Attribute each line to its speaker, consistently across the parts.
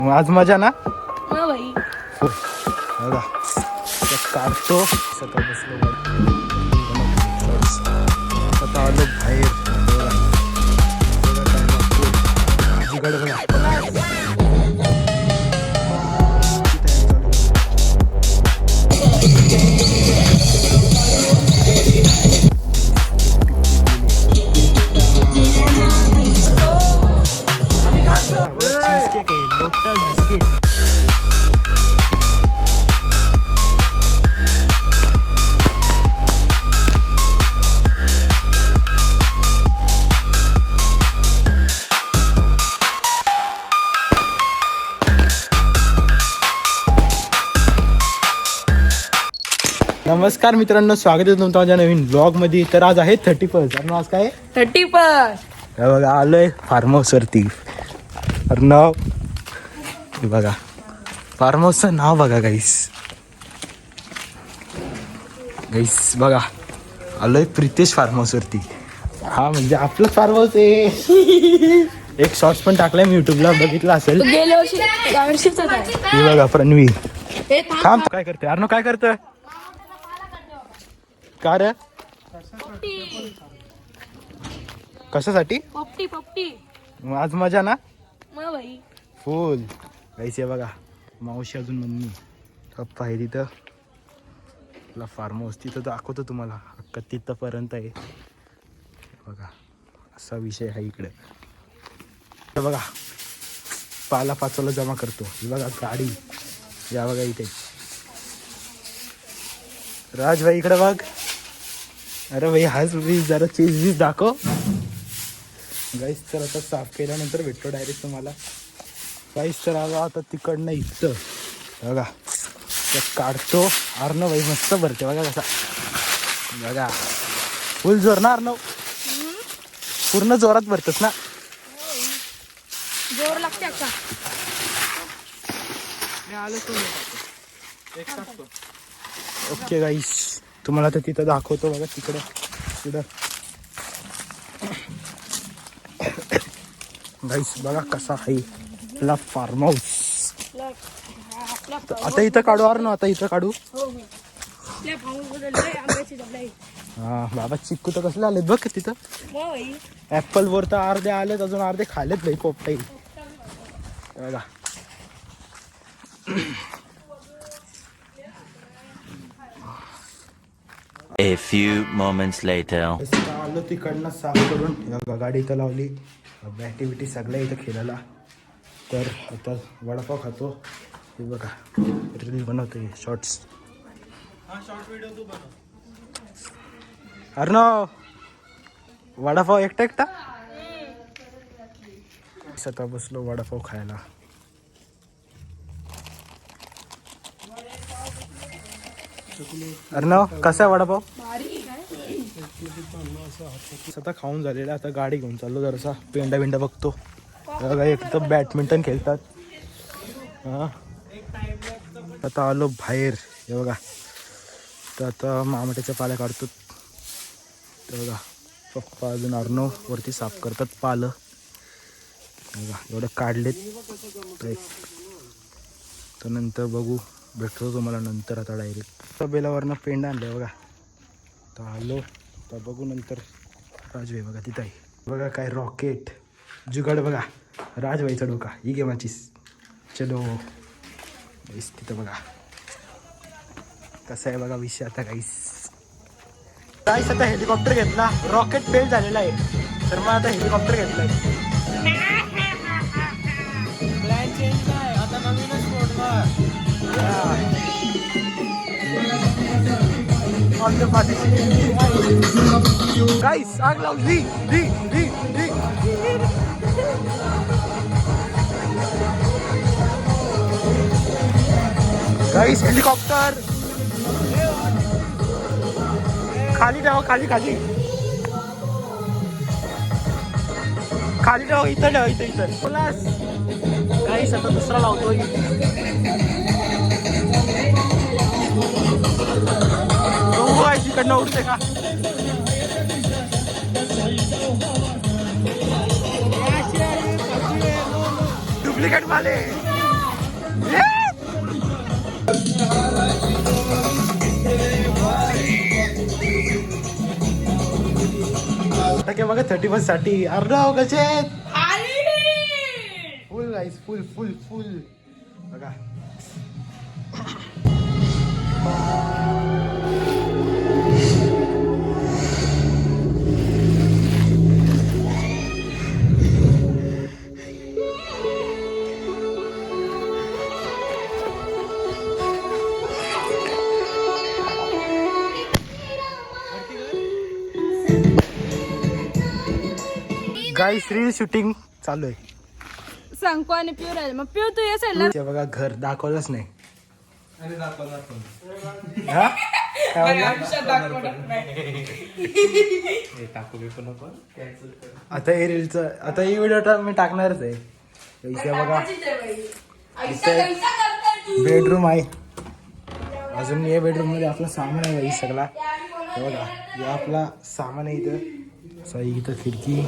Speaker 1: आज मजा ना
Speaker 2: हा भाई.
Speaker 1: बघा काढतो सकाळ बसलो आता आलो बाहेर नमस्कार मित्रांनो, स्वागत आहे तुमचं माझ्या नवीन ब्लॉग मध्ये. तर आज आहे 31. आणि आज काय
Speaker 2: 31.
Speaker 1: बघा आलोय फार्म हाऊस वरती. नाव बघा, फार्म हाऊसचं नाव बघा गाईस बघा, आलोय प्रितेश फार्म हाऊस वरती. हा म्हणजे आपलं फार्म हाऊस आहे. एक शॉर्ट्स पण टाकलाय मी युट्यूबला, बघितला असेल.
Speaker 2: गेल्या वर्षीच
Speaker 1: हे बघा प्रणवी. थांब, काय करते अर्नो, काय करतोय का रे? कशासाठी?
Speaker 2: पोपटी.
Speaker 1: आज मजा ना
Speaker 2: हा भाई.
Speaker 1: फुल गाईस. बघा मावशी, अजून मम्मी, पप्पा आहे तिथं. आपला फार्म हाऊस तिथं दाखवतो तुम्हाला, अख्खा तिथंपर्यंत आहे. बघा असा विषय आहे इकडे. बघा पाला पाचोला जमा करतो. ही बघा गाडी, या बघा इथे. राज भाई इकडे बघ. अरे भाई हाच वीज, जरा चीज वीज दाखव गाईस. तर आता साफ केल्यानंतर भेटतो डायरेक्ट तुम्हाला गाईस. तर आता तिकडनं इथं बघा काढतो. अर्णव भाई मस्त भरते बघा कसा. बघा फुल जोर ना अर्णव, पूर्ण जोरात भरतस ना.
Speaker 2: जोर लागते का?
Speaker 1: ओके गाईस, तुम्हाला तर तिथं दाखवतो बघा. तिकडं गाईस बघा कसा आहे आपला फार्म हाऊस. आता इथं काढू अर्णव, आता इथं काढू. हा बाबा, चिक्कू तर कसले आलेत बघ तिथं. ऍपल वर तर अर्धे आलेत, अजून अर्धे खालेत भाई पोपटाई. बघा
Speaker 3: A few moments later.
Speaker 1: आलो तिकडनं साफ करून. गाडी इथं लावली, ॲक्टिव्हिटी सगळ्या इथं खेळायला. तर आता वडापाव खातो. हे बघा रील बनवतोय, शॉर्ट्स. अर्णव वडापाव एकटा आता बसलो वडापाव खायला. अर्णव कसा आहे वडापाव? आता खाऊन झालेला. आता गाडी घेऊन चाललो, जरासा पेंडा बघतो. बघा एक तर बॅडमिंटन खेळतात. हा आता आलो बाहेर. हे बघा, तर आता मामाट्याच्या पाल्या काढतो. तर बघा पप्पा अजून अर्णव वरती साफ करतात पालं. बघा एवढं काढलेत. तर नंतर बघू, भेटतो तुम्हाला नंतर. आता डायरेक्ट बेलावरनं पेंड आणलं बघा. तर आलो, तर बघू नंतर. राजभाई बघा तिथं आहे. बघा काय रॉकेट जुगाड बघा. राजभाईचा डोका ही गेमाचीच. चलो गाईस, तिथं बघा कसं आहे बघा विषय. आता गाईस आता हेलिकॉप्टर घेतला. रॉकेट फेल झालेला आहे, तर मग आता हेलिकॉप्टर घेतलाय. प्लॅन चेंज नाही, आता नवीनच मोडवा. गाईस आग लावली. गाईस हेलिकॉप्टर खाली ठेवा, खाली ठेवा. इथं ठेवा, इथं प्लस. गाईस आता दुसरा लावतोय. तिकडनं उडते का? डुप्लिकेट माले. टक्के बघा 31 साठी अर्णव कसे फुल गाईस फुल फुल फुल बघा. गाईस रील शूटिंग चालू आहे.
Speaker 2: सांगू आणि पिऊ राहिले मग पिऊ तू ये
Speaker 1: ते बघा घर दाखवलंच नाही. हा? काय म्हणला? आता हे रीलचं आता ही व्हिडिओ मी टाकणारच आहे. इथे बघा इथे बेडरूम आहे. अजून या बेडरूम मध्ये आपला सामान आहे बाई सगळा. हे बघा हे आपला सामान आहे इथं. सही इथं खिडकी.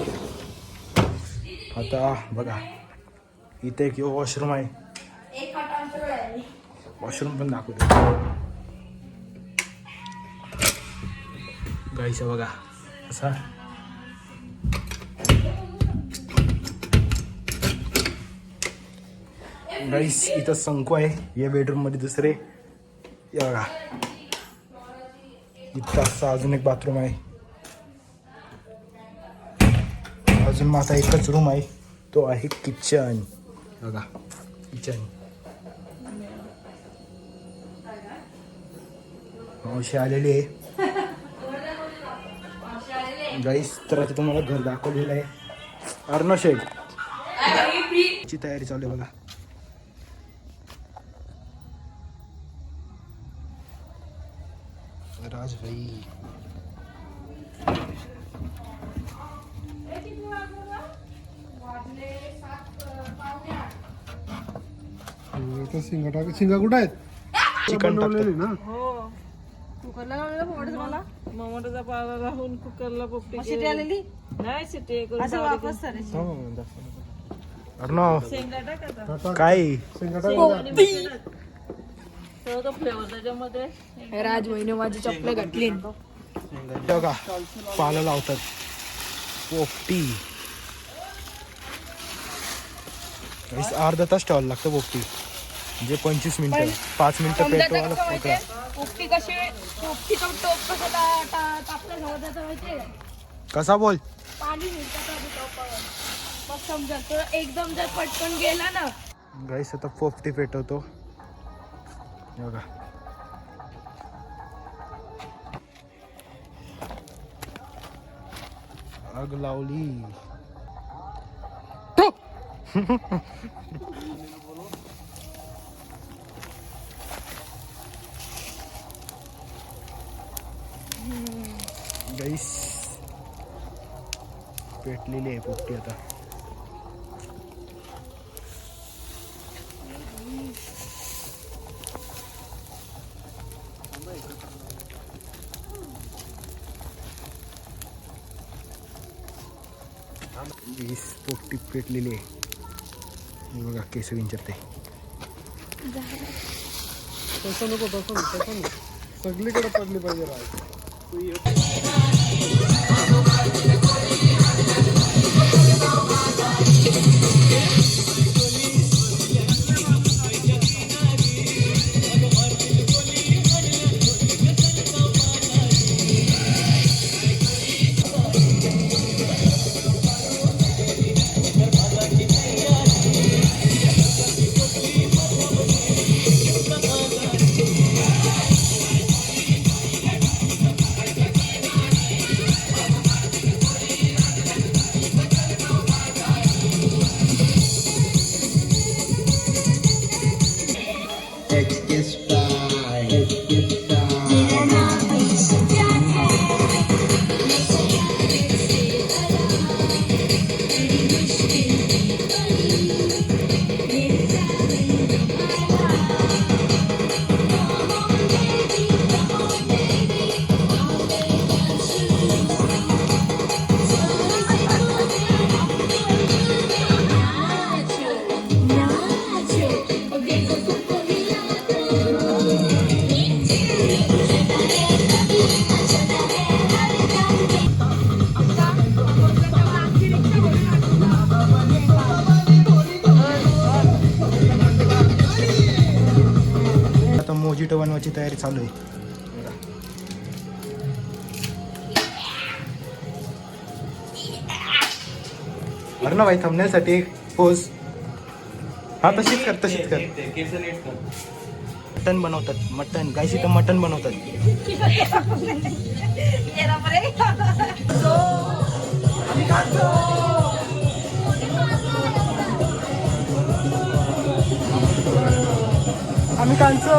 Speaker 1: आता बघा इथे एक वॉशरूम आहे. वॉशरूम पण दाखवतो गाईस. बघा असा गाईस इथं शंकू आहे या बेडरूम मध्ये. दुसरे हे बघा इथं असा अजून एक बाथरूम आहे. अजून माझा एकच रूम आहे तो आहे किचन. बघा किचन. मावशी आलेली आहे गाईस. तर आता तुम्हाला घर दाखवलेलं आहे. अर्णव शेठ ची तयारी चालू आहे बघा. राज भाई
Speaker 4: शिंगा कुठं आहेत?
Speaker 1: चिकन
Speaker 4: बनवलेली ना.
Speaker 2: कुकरला लावलेलं पोपटचं मला
Speaker 5: मोमोटाचा पाला राहून कुकरला पोपटी
Speaker 2: शिटी आलेली
Speaker 5: नाही शिट्टी करून
Speaker 2: असं वापस करायची.
Speaker 1: अर्णव
Speaker 5: शेंगा टाकायचा
Speaker 1: काय
Speaker 5: तो फ्लेवर त्याच्यामध्ये.
Speaker 2: राज बहिणी माझी चपले घातली.
Speaker 1: बघा पाला लावतात पोपटी. अर्धा तास ठेवायला लागतं पोपटी. म्हणजे 25 मिनिटं 5 मिनिटं पेटवायला पकडा.
Speaker 2: पोपटी कशी पोपटीचा टोप कसं तापलं ठेवायचं माहितीये का?
Speaker 1: कसा बोल.
Speaker 2: पाणी मिळतं टोपावर मग समजा तो एकदम जर पटकन गेला ना.
Speaker 1: गाईस आता पोपटी पेटवतो. हे बघा आग लावली. गाईस पेटलेली आहे पोपटी आता. पोपटी पेटलेली आहे. हे बघा केस विंचरते.
Speaker 4: तसं नको तसं नको तसं नको. सगळीकडे पडली पाहिजे राज.
Speaker 1: मोजिटो बनवायची तयारी चालू आहे. अरे ना भाई थांबण्यासाठी एक पोज. हा तशीच कर तशीच कर. मटन बनवतात मटन गाईस इथं मटन बनवतात. आम्ही कांचो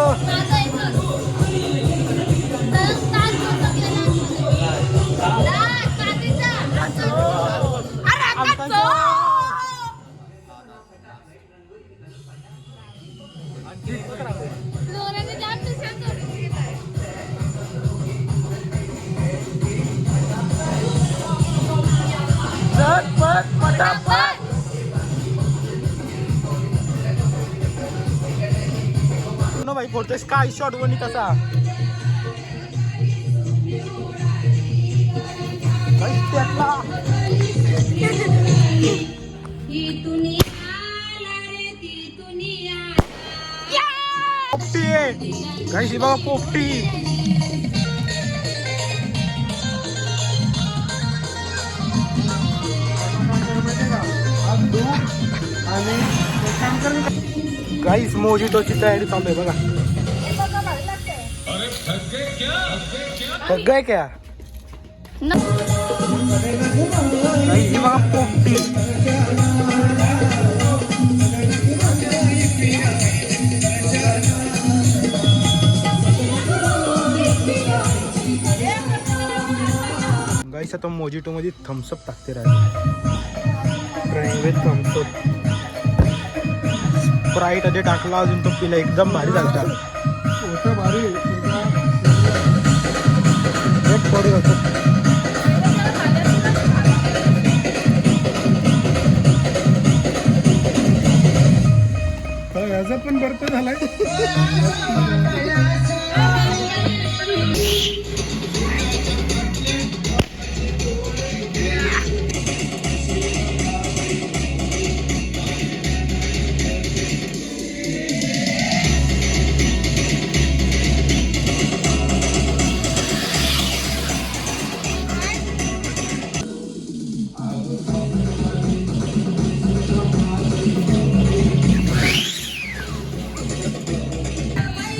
Speaker 1: भाई फोडतोय स्काय शॉट वणी कसा पोपटी आहे गाईस बघा पोपटी. गाईस मोजिटोची तयारी चालू आहे बघा. थक गए क्या गाईस ही बघा पोपटी. गाईस आता मोजिटो मध्ये थम्सअप टाकते राहिले. थम्सअप स्प्राईट आधी टाकला अजून तो पिला एकदम भारी झालता.
Speaker 4: भारी
Speaker 1: एक थोडी होतो.
Speaker 4: याचा पण बर्फ झालाय.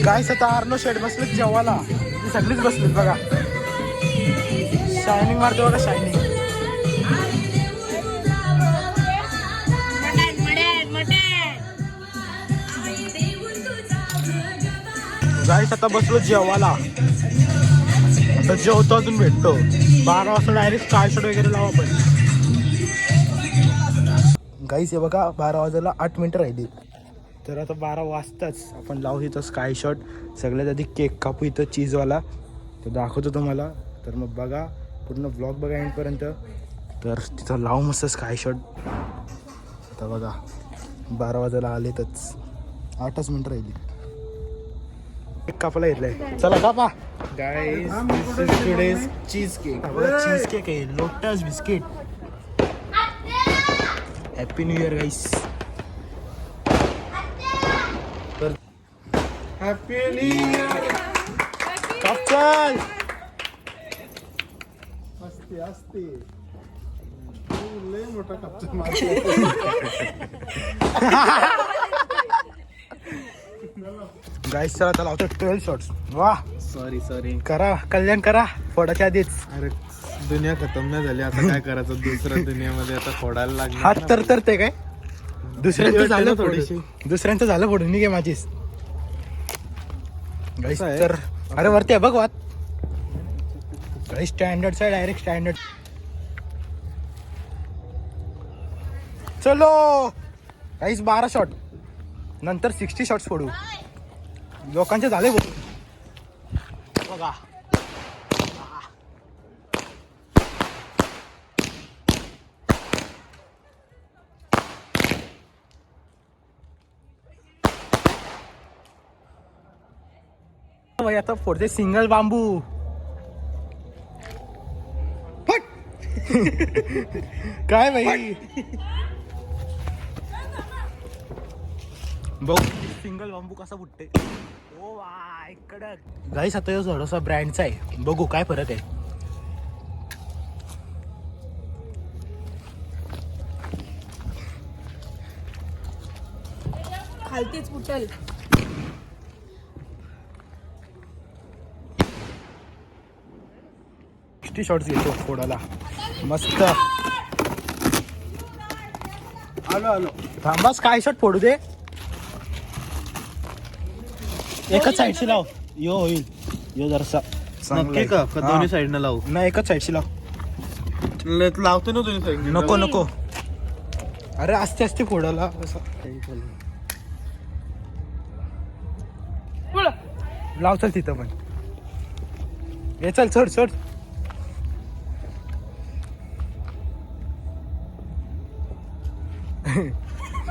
Speaker 1: गाईस आता आर्नो शेड बसलेत जेवायला. ती सगळीच बसलीत बघा. शायनिंग मारते बघा शायनिंग. गाईस आता बसलो जेवायला. आता जेवतो अजून भेटतो 12 वाजता डायरेक्ट स्काय शॉट वगैरे लावा आपण. गाईस हे बघा 12 वाजायला 8 मिनिटं राहिली. तर आता 12 वाजताच आपण लावू इथं स्काय शॉट. सगळ्यात आधी केक कापू इथं चीजवाला. तर दाखवतो तुम्हाला. तर मग बघा पूर्ण ब्लॉग बघा एंडपर्यंत. तर तिथं लावू मस्त स्काय शॉट. आता बघा 12 वाजायला आलेतच 8च मिनिटं राहिली. केक कापायला घेतलंय. चला कापा. Guys this is today's cheese cake. Cheese cake आहे lotus biscuit. Happy new year guys.
Speaker 4: Happy new year.
Speaker 1: चल
Speaker 4: असते असते लय मोठा कपचा
Speaker 1: गाईस चला त्याला होतं 12 शॉट्स. वा
Speaker 4: सॉरी
Speaker 1: करा कल्याण करा फोडाच्या आधीच.
Speaker 4: अरे दुनिया खतम नाही झाली आता काय करायचं. दुसऱ्या दुनियामध्ये आता फोडायला लागणार.
Speaker 1: हात तर ते काय दुसऱ्यांचं झालं थोडीशी. दुसऱ्यांचं झालं फोडून मी काय माझीच. गाईस तर अरे वरती आहे बघ वात. गाईस स्टँडर्ड आहे डायरेक्ट स्टँडर्ड. चलो गाईस 12 शॉट नंतर 60 शॉट्स फोडू. लोकांचे झाले बघा. भाई आता फोडते सिंगल बांबू. काय भाई बघ सिंगल बांबू कसा फुटते. ओ वाय कडक गाईस. आता थोडासा ब्रँडचा आहे, बघू काय फरक आहे.
Speaker 2: खालतीच फुटल.
Speaker 1: शॉर्ट्स घेतो फोडाला मस्त. आलो थांबास काय शॉट फोडू दे. एकच साईडशी लाव. यो होईल यो जरासा
Speaker 4: नक्की का दोन्ही साईडनं लावू?
Speaker 1: नाही एकच साईडशी लाव.
Speaker 4: लावतो ना दोन्ही साईड.
Speaker 1: नको अरे आस्ते आस्ते फोडाला असं लाव. चल तिथं पण हे चल चढ.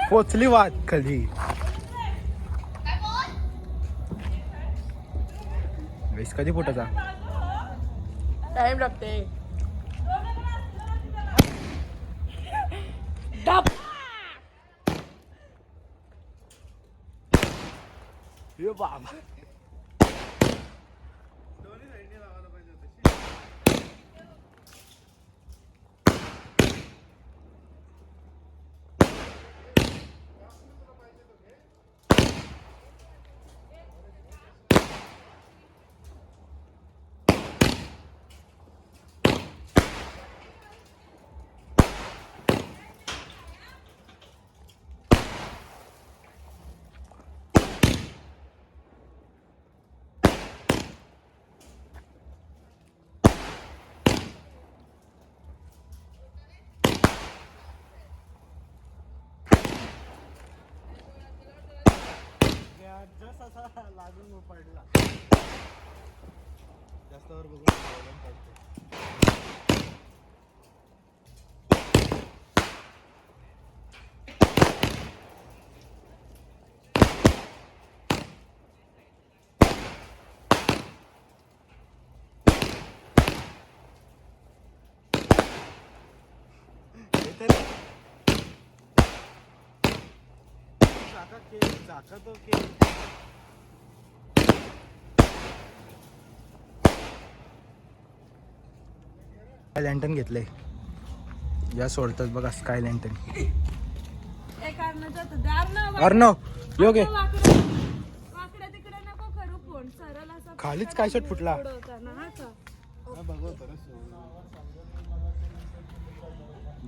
Speaker 1: पोचली वाट खाली. वेस कधी फुटायचा
Speaker 2: टाइम लागते. डब.
Speaker 1: हे बाबा लागून पडला. जास्त वर बघून झाका तो लँटन घेतलंय. या सोडतात बघा स्काय लँटन. अर्णव योगे
Speaker 2: वाकड्या तिकडे नको करू फोन. सरळ असा
Speaker 1: खालीच काय शॉट फुटला.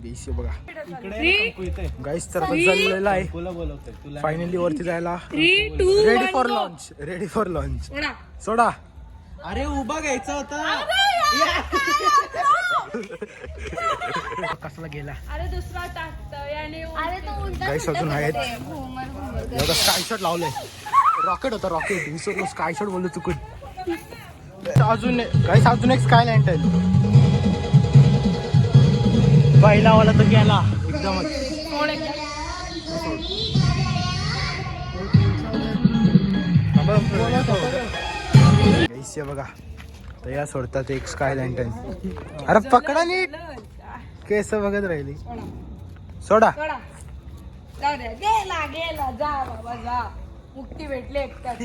Speaker 1: बीसी बघा गाईस तर चाललेला आहे फायनली वरती जायला.
Speaker 2: 3, 2,
Speaker 1: रेडी फॉर लॉन्च. सोडा. अरे उभा घ्यायचा होता. कसला गेला.
Speaker 2: अरे दुसरा टाकतोय आणि अरे तो उलटा.
Speaker 1: गाईस अजून आहेत. स्काय शॉट लावलंय. रॉकेट होता रॉकेट. विसरलो स्काय शॉट बोललो चुकून. अजून गाईस अजून एक स्काय लँटन. पहिलावाला तर गेला एकदमच. बघा तर या सोडतात एक स्काय लँटन. अरे पकडा नीट. केस बघत राहिली. सोडा.
Speaker 2: गेला गेला. जा बाबा जा. मुक्ती भेटली एकट्यात.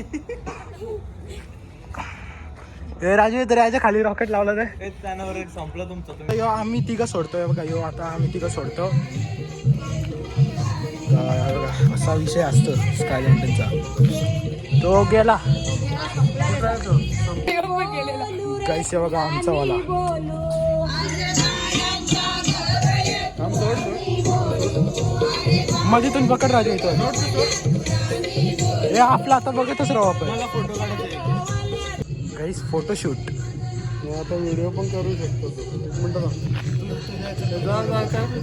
Speaker 1: राजू तर याच्या खाली रॉकेट लावला तर
Speaker 4: संपलं तुमचं.
Speaker 1: यो आम्ही तिघं सोडतोय बघा. यो आता आम्ही तिघं सोडतो. असा विषय असतो स्काय लँटनचा. तो गेला काहीच बघा आमचा वाला. मध्ये तुम्ही पकड राजू येतो. हे आपला आता बघतच राहू आपण.
Speaker 4: फोटो काढायचे
Speaker 1: गाईस फोटोशूट.
Speaker 4: आता व्हिडिओ पण करू शकतो. एक मिनिट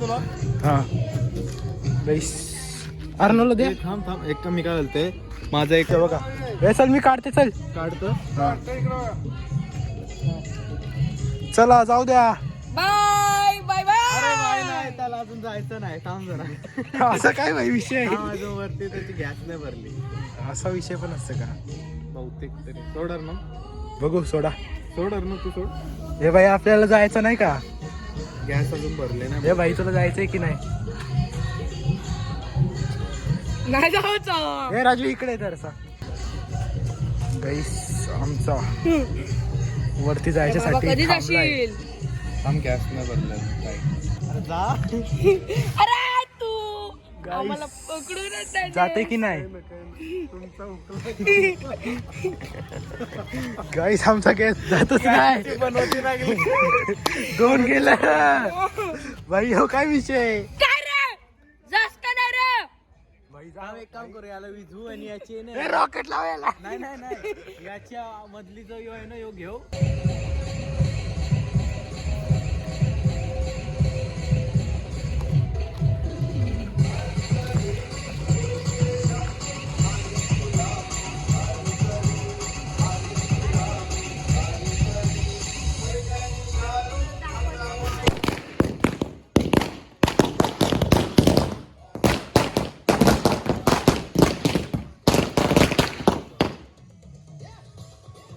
Speaker 4: तुला.
Speaker 1: हा गाईस अर्नवला दे.
Speaker 4: थांब एक मी काय बोलते. माझा एक
Speaker 1: बघा. हे चल मी काढते. चल
Speaker 4: काढतो.
Speaker 1: चला जाऊ द्या.
Speaker 2: बाय बाय
Speaker 4: अरे
Speaker 2: बाय.
Speaker 4: नाही त्याला अजून जायचं नाही. थांब जरा.
Speaker 1: असा काय भाई विषय.
Speaker 4: अजून वरती त्याची गॅस नाही भरली.
Speaker 1: असा विषय पण असतं का
Speaker 4: बहुतेक तरी. सोडर ना.
Speaker 1: बघू. सोडा.
Speaker 4: सोडर ना तू सोड.
Speaker 1: हे भाई आपल्याला जायचं नाही का.
Speaker 4: गॅस अजून भरले नाही.
Speaker 1: हे भाई तुला जायचंय की नाही.
Speaker 2: नाही जाऊचं.
Speaker 1: हे राजू इकडे जरसा. गाईस आमचा वरती जायच्यासाठी
Speaker 2: कधी
Speaker 1: थांबलाय.
Speaker 2: जाशील?
Speaker 4: हम गॅस नाही बदलत
Speaker 1: जा
Speaker 2: अरे तू आम्हाला
Speaker 1: गाईस
Speaker 2: पकडूनच नाही
Speaker 1: जाते की नाही गाईस आमचा गॅस जातच नाही.
Speaker 4: बनवती लागली.
Speaker 1: 2 गेला भाई. हो काय विषय
Speaker 2: काय रे जास का नाही रे?
Speaker 1: भाई जा
Speaker 4: एक काम करू याला विझू आणि याची
Speaker 1: रॉकेट लावायला.
Speaker 4: नाही याच्या मधली जो आहे ना यो घेऊ.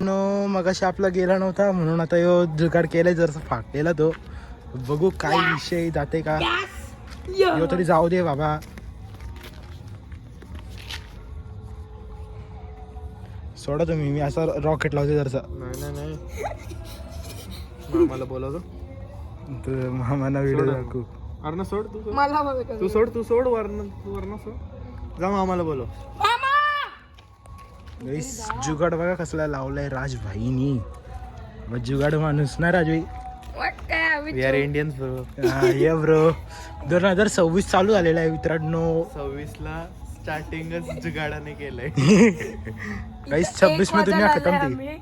Speaker 1: नो मगाशी आपला गेला नव्हता म्हणून आता यो जुगाड केलाय जर फाटलेला तो. बघू काय विषय जाते का. यो तरी जाऊ दे बाबा. सोडा तुम्ही. मी असा रॉकेट लावते जरसा.
Speaker 4: नाही मामाला बोलवतो.
Speaker 1: तर मामाना व्हिडिओ दाखवू.
Speaker 4: अरे सोड तू
Speaker 2: मला बघ
Speaker 4: तू सोड वरण सोड. जा मामाला बोलव.
Speaker 1: गाईस जुगाड बघा कसला लावलाय राजभाईनी. मग जुगाड माणूस ना Rajbhai.
Speaker 4: We are Indians bro.
Speaker 1: ये ब्रो 2026 चालू झालेला आहे मित्रांनो.
Speaker 4: 26 ला स्टार्टिंगच जुगाडाने केलंय.
Speaker 1: गाईस 26 मध्ये दुनिया खतम थी.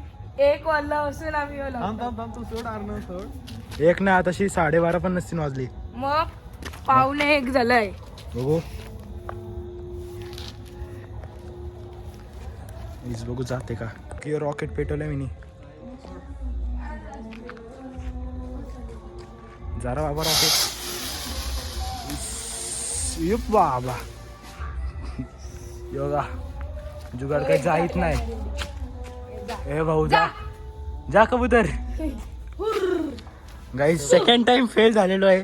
Speaker 2: 1 वाजला असून आम्ही आलो.
Speaker 4: थांब तू सोड अर्णव सोड.
Speaker 1: 1 ना तशी 12:30 पण नसतील वाजली.
Speaker 2: मग 1:45 झालंय.
Speaker 1: बघू हीच बघू जाते का की रॉकेट पेटवलंय मी. जरा बाबा रॉकेट. बाबा योगा जुगाड काही जाईत नाही. ए भाऊ जा जा कबूतर. गाईस सेकंड टाइम फेल झालेलो आहे.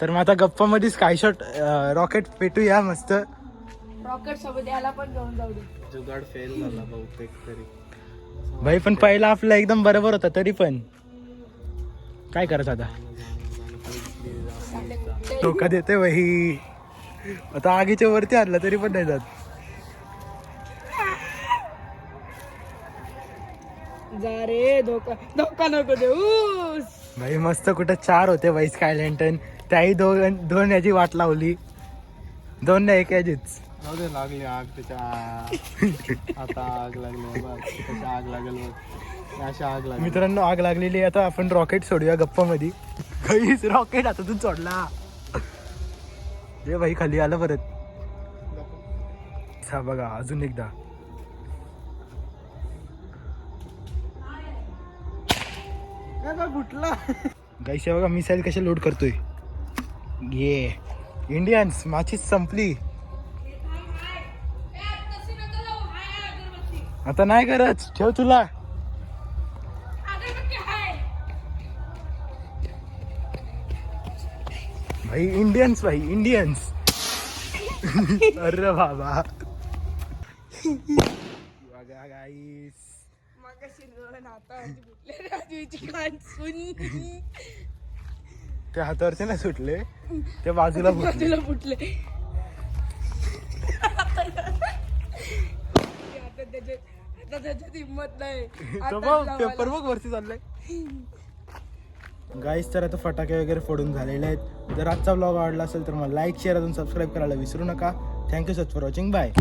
Speaker 1: तर मग आता गप्पा मध्ये स्काय शॉट रॉकेट पेटूया मस्त.
Speaker 2: रॉकेट सोबत याला पण घेऊन जाऊ दे.
Speaker 4: जुगाड फेल झाला बहुतेक तरी.
Speaker 1: भाई पण पहिला आपला एकदम बरोबर होता तरी पण काय करायचं आता. धोका देते भाई. आता आगीच्या वरती आणला तरी पण नाही जात.
Speaker 2: जा रे धोका नको देऊस.
Speaker 1: भाई मस्त कुठं 4 होते भाई स्कायलँटन. त्याही दोन याची वाट लावली. 2 नाही 1 याचीच.
Speaker 4: जाऊ दे लागली आग त्याच्या. आता आग लागली बघ त्याच्या आग लागेल बघ. अशी आग लागली.
Speaker 1: मित्रांनो आग लागलेली आहे. आता आपण रॉकेट सोडूया गप्पा मध्ये. काहीच रॉकेट हातातून सोडला. हे भाई खाली आलं परत. हा बघा अजून एकदा.
Speaker 4: फुटला.
Speaker 1: गाईस बघा मिसाईल कशा लोड करतोय. ये इंडियन्स माझी संपली. आता नाही करत. ठेव तुला. भाई इंडियन्स अरे बाबा बघा गाईस. ते हातावरचे नाही सुटले. ते बाजूला
Speaker 2: फुटले. आता त्याच्यात हिंमत नाही.
Speaker 1: पेपर बघ वरती चाललाय. गाईस तर आता फटाके वगैरे फोडून झालेले आहेत. जर आजचा ब्लॉग आवडला असेल तर मला लाईक शेअर अजून सबस्क्राईब करायला विसरू नका. Thank you such for watching. Bye.